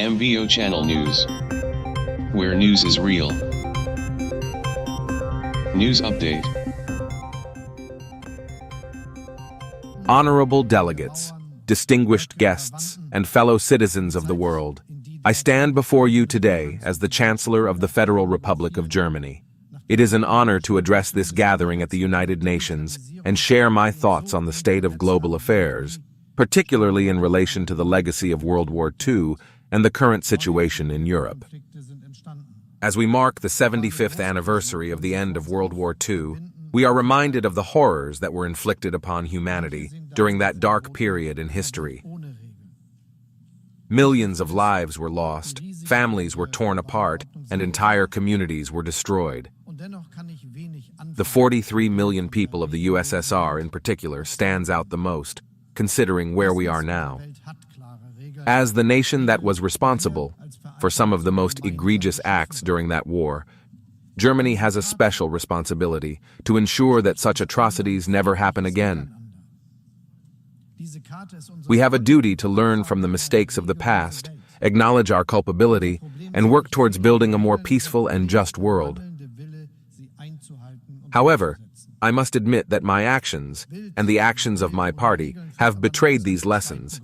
MVO Channel News, where news is real. News update. Honorable delegates, distinguished guests, and fellow citizens of the world, I stand before you today as the Chancellor of the Federal Republic of Germany. It is an honor to address this gathering at the United Nations and share my thoughts on the state of global affairs, particularly in relation to the legacy of World War II and the current situation in Europe. As we mark the 75th anniversary of the end of World War II, we are reminded of the horrors that were inflicted upon humanity during that dark period in history. Millions of lives were lost, families were torn apart, and entire communities were destroyed. The 43 million people of the USSR in particular stands out the most, considering where we are now. As the nation that was responsible for some of the most egregious acts during that war, Germany has a special responsibility to ensure that such atrocities never happen again. We have a duty to learn from the mistakes of the past, acknowledge our culpability, and work towards building a more peaceful and just world. However, I must admit that my actions, and the actions of my party, have betrayed these lessons.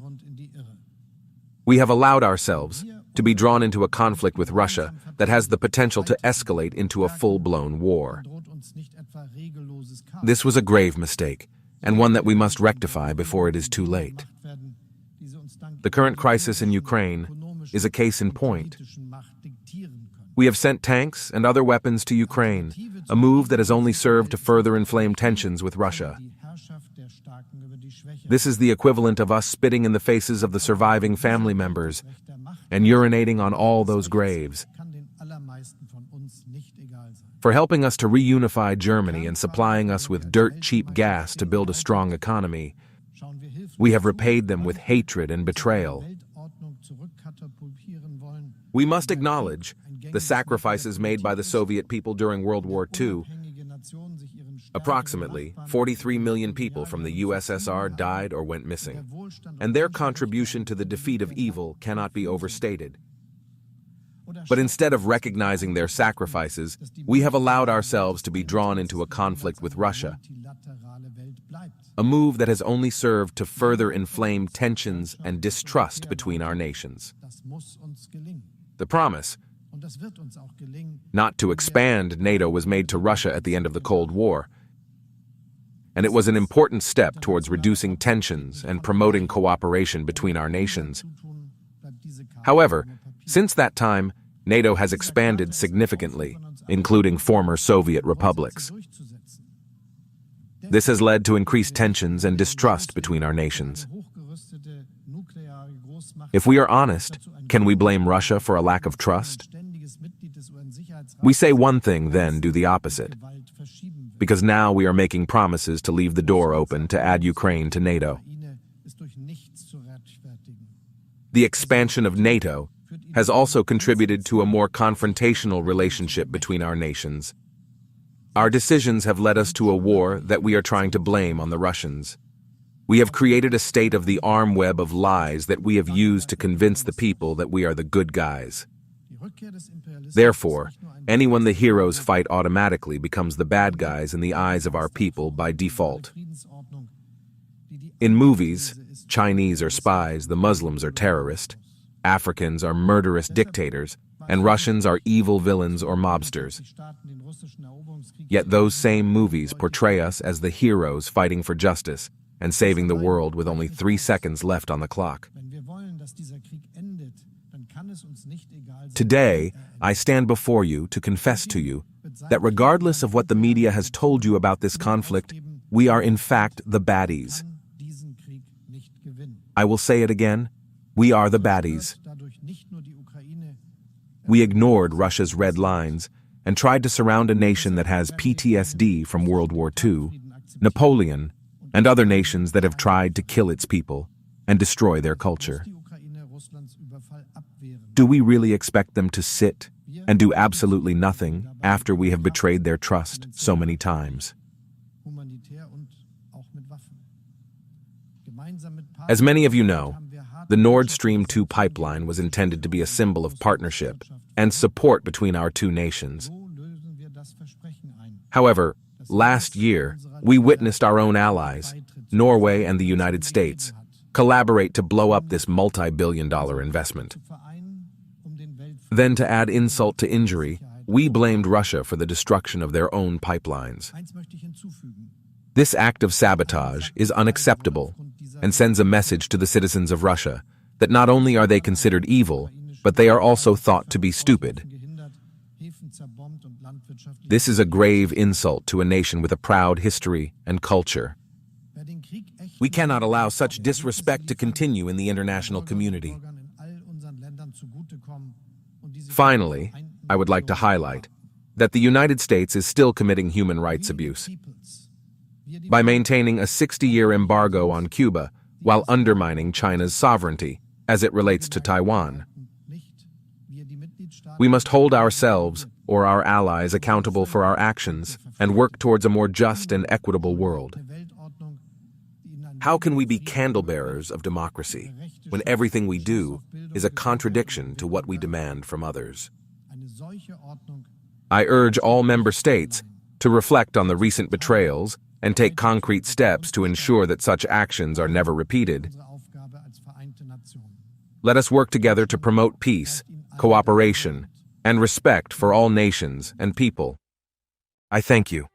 We have allowed ourselves to be drawn into a conflict with Russia that has the potential to escalate into a full-blown war. This was a grave mistake, and one that we must rectify before it is too late. The current crisis in Ukraine is a case in point. We have sent tanks and other weapons to Ukraine, a move that has only served to further inflame tensions with Russia. This is the equivalent of us spitting in the faces of the surviving family members and urinating on all those graves. For helping us to reunify Germany and supplying us with dirt-cheap gas to build a strong economy, we have repaid them with hatred and betrayal. We must acknowledge the sacrifices made by the Soviet people during World War II. Approximately 43 million people from the USSR died or went missing, and their contribution to the defeat of evil cannot be overstated. But instead of recognizing their sacrifices, we have allowed ourselves to be drawn into a conflict with Russia, a move that has only served to further inflame tensions and distrust between our nations. The promise not to expand NATO was made to Russia at the end of the Cold War, and it was an important step towards reducing tensions and promoting cooperation between our nations. However, since that time, NATO has expanded significantly, including former Soviet republics. This has led to increased tensions and distrust between our nations. If we are honest, can we blame Russia for a lack of trust? We say one thing, then do the opposite, because now we are making promises to leave the door open to add Ukraine to NATO. The expansion of NATO has also contributed to a more confrontational relationship between our nations. Our decisions have led us to a war that we are trying to blame on the Russians. We have created a state of the arm web of lies that we have used to convince the people that we are the good guys. Therefore, anyone the heroes fight automatically becomes the bad guys in the eyes of our people by default. In movies, Chinese are spies, the Muslims are terrorists, Africans are murderous dictators, and Russians are evil villains or mobsters. Yet those same movies portray us as the heroes fighting for justice and saving the world with only 3 seconds left on the clock. Today, I stand before you to confess to you that regardless of what the media has told you about this conflict, we are in fact the baddies. I will say it again, we are the baddies. We ignored Russia's red lines and tried to surround a nation that has PTSD from World War II, Napoleon, and other nations that have tried to kill its people and destroy their culture. Do we really expect them to sit and do absolutely nothing after we have betrayed their trust so many times? As many of you know, The Nord Stream 2 pipeline was intended to be a symbol of partnership and support between our two nations. However, last year, we witnessed our own allies, Norway and the United States, collaborate to blow up this multi-billion-dollar investment. Then, to add insult to injury, we blamed Russia for the destruction of their own pipelines. This act of sabotage is unacceptable and sends a message to the citizens of Russia that not only are they considered evil, but they are also thought to be stupid. This is a grave insult to a nation with a proud history and culture. We cannot allow such disrespect to continue in the international community. Finally, I would like to highlight that the United States is still committing human rights abuse by maintaining a 60-year embargo on Cuba while undermining China's sovereignty as it relates to Taiwan. We must hold ourselves or our allies accountable for our actions and work towards a more just and equitable world. How can we be candle-bearers of democracy when everything we do is a contradiction to what we demand from others? I urge all member states to reflect on the recent betrayals and take concrete steps to ensure that such actions are never repeated. Let us work together to promote peace, cooperation, and respect for all nations and people. I thank you.